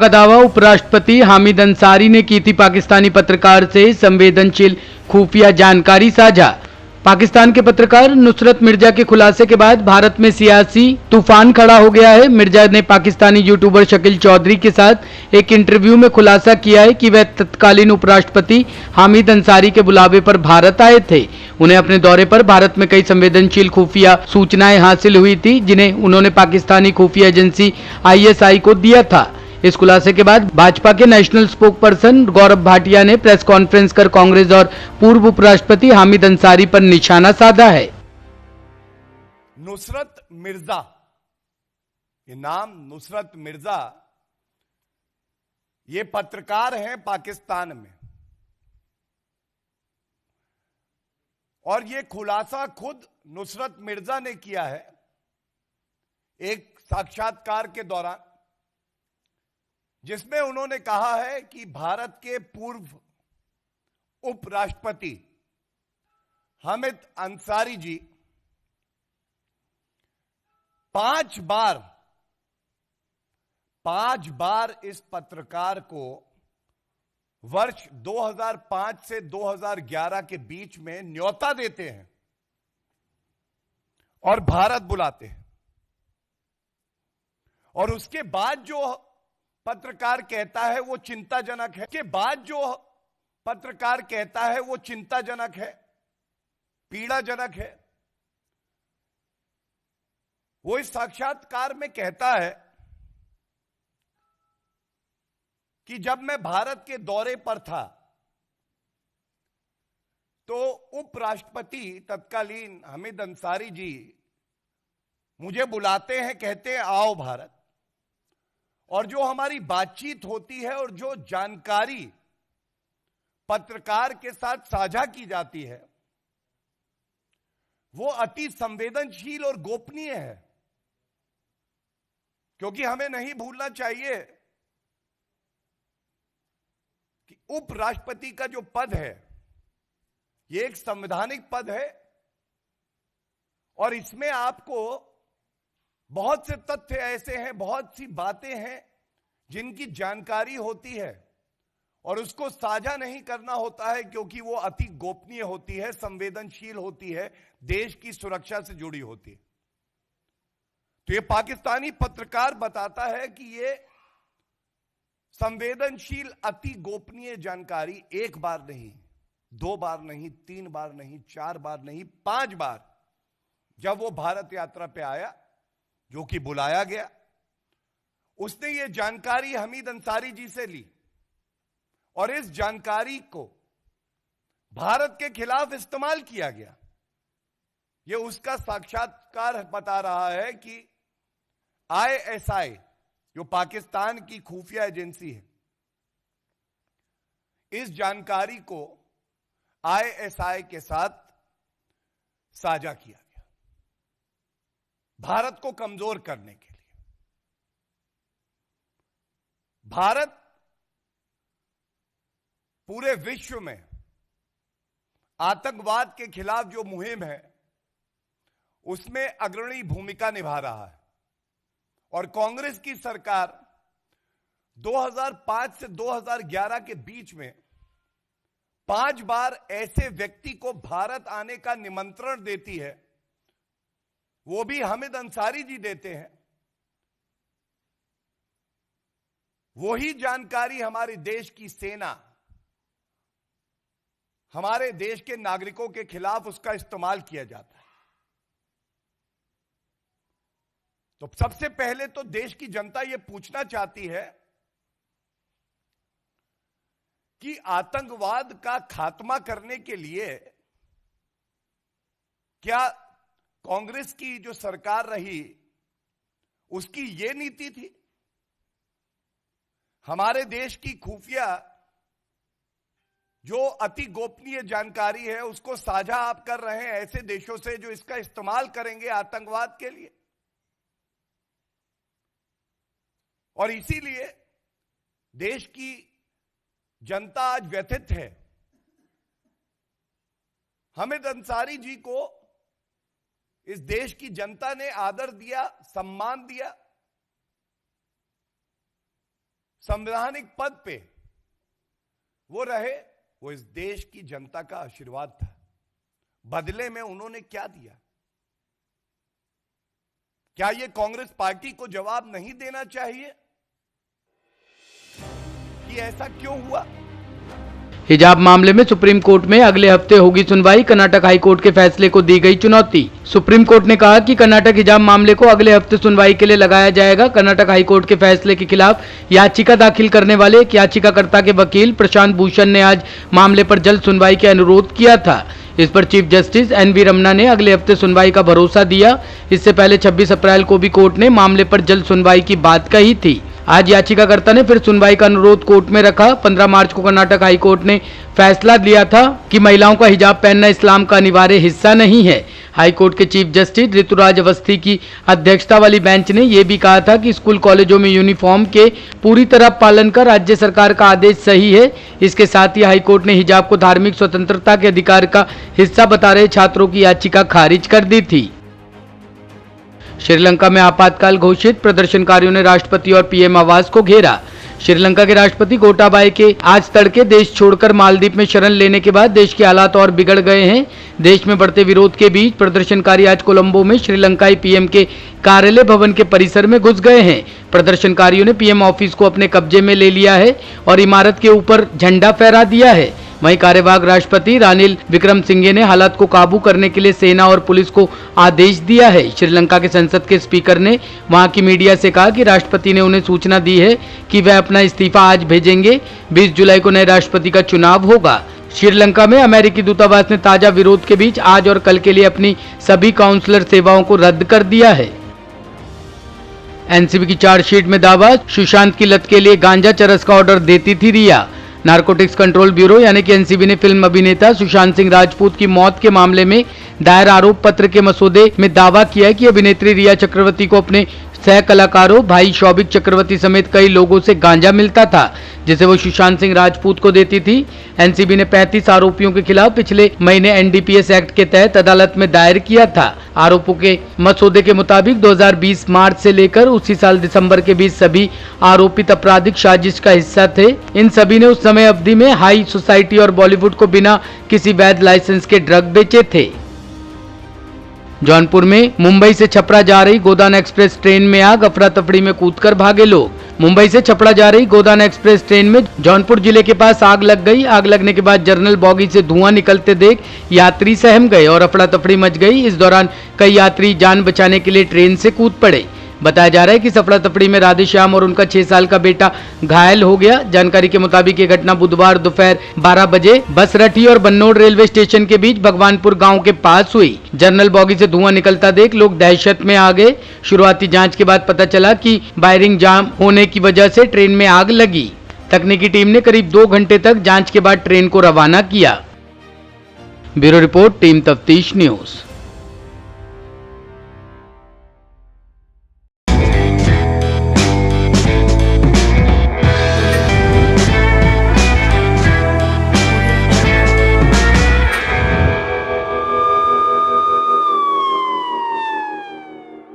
का दावा। उपराष्ट्रपति हामिद अंसारी ने की थी पाकिस्तानी पत्रकार से संवेदनशील खुफिया जानकारी साझा। पाकिस्तान के पत्रकार नुसरत मिर्जा के खुलासे के बाद भारत में सियासी तूफान खड़ा हो गया है। मिर्जा ने पाकिस्तानी यूट्यूबर शकील चौधरी के साथ एक इंटरव्यू में खुलासा किया है कि वह तत्कालीन उपराष्ट्रपति हामिद अंसारी के बुलावे पर भारत आए थे। उन्हें अपने दौरे पर भारत में कई संवेदनशील खुफिया सूचनाएं हासिल हुई थी, जिन्हें उन्होंने पाकिस्तानी खुफिया एजेंसी ISI को दिया था। इस खुलासे के बाद भाजपा के नेशनल स्पोकपर्सन गौरव भाटिया ने प्रेस कॉन्फ्रेंस कर कांग्रेस और पूर्व उपराष्ट्रपति हामिद अंसारी पर निशाना साधा है। नुसरत मिर्जा, ये नाम नुसरत मिर्जा, ये पत्रकार हैं पाकिस्तान में, और ये खुलासा खुद नुसरत मिर्जा ने किया है एक साक्षात्कार के दौरान, जिसमें उन्होंने कहा है कि भारत के पूर्व उपराष्ट्रपति हामिद अंसारी जी 5 बार इस पत्रकार को वर्ष 2005 से 2011 के बीच में न्योता देते हैं और भारत बुलाते हैं, और उसके बाद जो पत्रकार कहता है वो चिंताजनक है। के बाद जो पत्रकार कहता है वो चिंताजनक है, पीड़ाजनक है। वो इस साक्षात्कार में कहता है कि जब मैं भारत के दौरे पर था तो उपराष्ट्रपति तत्कालीन हामिद अंसारी जी मुझे बुलाते हैं, कहते हैं आओ भारत, और जो हमारी बातचीत होती है और जो जानकारी पत्रकार के साथ साझा की जाती है वो अति संवेदनशील और गोपनीय है, क्योंकि हमें नहीं भूलना चाहिए कि उपराष्ट्रपति का जो पद है ये एक संवैधानिक पद है, और इसमें आपको बहुत से तथ्य ऐसे हैं, बहुत सी बातें हैं जिनकी जानकारी होती है और उसको साझा नहीं करना होता है, क्योंकि वो अति गोपनीय होती है, संवेदनशील होती है, देश की सुरक्षा से जुड़ी होती है। तो ये पाकिस्तानी पत्रकार बताता है कि ये संवेदनशील अति गोपनीय जानकारी 1 बार नहीं, 2 बार नहीं, 3 बार नहीं, 4 बार नहीं, 5 बार जब वो भारत यात्रा पे आया, जो कि बुलाया गया, उसने ये जानकारी हामिद अंसारी जी से ली और इस जानकारी को भारत के खिलाफ इस्तेमाल किया गया। ये उसका साक्षात्कार बता रहा है कि ISI, जो पाकिस्तान की खुफिया एजेंसी है, इस जानकारी को ISI के साथ साझा किया गया भारत को कमजोर करने के लिए। भारत पूरे विश्व में आतंकवाद के खिलाफ जो मुहिम है उसमें अग्रणी भूमिका निभा रहा है, और कांग्रेस की सरकार 2005 से 2011 के बीच में 5 बार ऐसे व्यक्ति को भारत आने का निमंत्रण देती है, वो भी हामिद अंसारी जी देते हैं। वही जानकारी हमारे देश की सेना, हमारे देश के नागरिकों के खिलाफ उसका इस्तेमाल किया जाता है। तो सबसे पहले तो देश की जनता यह पूछना चाहती है कि आतंकवाद का खात्मा करने के लिए क्या कांग्रेस की जो सरकार रही उसकी यह नीति थी? हमारे देश की खुफिया जो अति गोपनीय जानकारी है उसको साझा आप कर रहे हैं ऐसे देशों से जो इसका इस्तेमाल करेंगे आतंकवाद के लिए, और इसीलिए देश की जनता आज व्यथित है। हामिद अंसारी जी को इस देश की जनता ने आदर दिया, सम्मान दिया, संवैधानिक पद पे वो रहे, वो इस देश की जनता का आशीर्वाद था। बदले में उन्होंने क्या दिया? क्या ये कांग्रेस पार्टी को जवाब नहीं देना चाहिए कि ऐसा क्यों हुआ? हिजाब मामले में सुप्रीम कोर्ट में अगले हफ्ते होगी सुनवाई। कर्नाटक हाई कोर्ट के फैसले को दी गई चुनौती। सुप्रीम कोर्ट ने कहा कि कर्नाटक हिजाब मामले को अगले हफ्ते सुनवाई के लिए लगाया जाएगा। कर्नाटक हाई कोर्ट के फैसले के खिलाफ याचिका दाखिल करने वाले एक याचिकाकर्ता के वकील प्रशांत भूषण ने आज मामले पर जल्द सुनवाई का अनुरोध किया था। इस पर चीफ जस्टिस एन.वी. रमन्ना ने अगले हफ्ते सुनवाई का भरोसा दिया। इससे पहले 26 अप्रैल को भी कोर्ट ने मामले पर जल्द सुनवाई की बात कही थी। आज याचिकाकर्ता ने फिर सुनवाई का अनुरोध कोर्ट में रखा। 15 मार्च को कर्नाटक हाई कोर्ट ने फैसला लिया था कि महिलाओं का हिजाब पहनना इस्लाम का अनिवार्य हिस्सा नहीं है। हाई कोर्ट के चीफ जस्टिस ऋतुराज अवस्थी की अध्यक्षता वाली बेंच ने यह भी कहा था कि स्कूल कॉलेजों में यूनिफॉर्म के पूरी तरह पालन का राज्य सरकार का आदेश सही है। इसके साथ ही हाई कोर्ट ने हिजाब को धार्मिक स्वतंत्रता के अधिकार का हिस्सा बता रहे छात्रों की याचिका खारिज कर दी थी। श्रीलंका में आपातकाल घोषित, प्रदर्शनकारियों ने राष्ट्रपति और पीएम आवास को घेरा। श्रीलंका के राष्ट्रपति गोटाबाया के आज तड़के देश छोड़कर मालदीव में शरण लेने के बाद देश के हालात और बिगड़ गए हैं। देश में बढ़ते विरोध के बीच प्रदर्शनकारी आज कोलंबो में श्रीलंकाई पीएम के कार्यालय भवन के परिसर में घुस गए हैं। प्रदर्शनकारियों ने पीएम ऑफिस को अपने कब्जे में ले लिया है और इमारत के ऊपर झंडा फहरा दिया है। वहीं कार्यवाहक राष्ट्रपति रानिल विक्रमसिंघे ने हालात को काबू करने के लिए सेना और पुलिस को आदेश दिया है। श्रीलंका के संसद के स्पीकर ने वहां की मीडिया से कहा कि राष्ट्रपति ने उन्हें सूचना दी है कि वह अपना इस्तीफा आज भेजेंगे। 20 जुलाई को नए राष्ट्रपति का चुनाव होगा। श्रीलंका में अमेरिकी दूतावास ने ताजा विरोध के बीच आज और कल के लिए अपनी सभी काउंसलर सेवाओं को रद्द कर दिया है। एनसीबी की चार्जशीट में दावा, सुशांत की लत के लिए गांजा चरस का ऑर्डर देती थी रिया। नारकोटिक्स कंट्रोल ब्यूरो यानी कि एनसीबी ने फिल्म अभिनेता सुशांत सिंह राजपूत की मौत के मामले में दायर आरोप पत्र के मसौदे में दावा किया है कि अभिनेत्री रिया चक्रवर्ती को अपने सह कलाकारों भाई शौबिक चक्रवर्ती समेत कई लोगों से गांजा मिलता था, जिसे वो सुशांत सिंह राजपूत को देती थी। एनसीबी ने 35 आरोपियों के खिलाफ पिछले महीने एनडीपीएस एक्ट के तहत अदालत में दायर किया था। आरोपों के मसौदे के मुताबिक 2020 मार्च से लेकर उसी साल दिसंबर के बीच सभी आरोपित आपराधिक साजिश का हिस्सा थे। इन सभी ने उस समय अवधि में हाई सोसाइटी और बॉलीवुड को बिना किसी वैध लाइसेंस के ड्रग बेचे थे। जौनपुर में मुंबई से छपरा जा रही गोदान एक्सप्रेस ट्रेन में आग, अफरा तफड़ी में कूदकर भागे लोग। मुंबई से छपरा जा रही गोदान एक्सप्रेस ट्रेन में जौनपुर जिले के पास आग लग गई। आग लगने के बाद जर्नल बॉगी से धुआं निकलते देख यात्री सहम गए और अफरा तफड़ी मच गई। इस दौरान कई यात्री जान बचाने के लिए ट्रेन से कूद पड़े। बताया जा रहा है कि अफरा तफड़ी में राधेश्याम और उनका 6 साल का बेटा घायल हो गया। जानकारी के मुताबिक ये घटना बुधवार दोपहर 12 बजे बसरठी और बन्नोड़ रेलवे स्टेशन के बीच भगवानपुर गांव के पास हुई। जर्नल बॉगी से धुआं निकलता देख लोग दहशत में आ गए। शुरुआती जांच के बाद पता चला कि वायरिंग जाम होने की वजह से ट्रेन में आग लगी। तकनीकी टीम ने करीब 2 घंटे तक जांच के बाद ट्रेन को रवाना किया। ब्यूरो रिपोर्ट, टीम तफ्तीश न्यूज।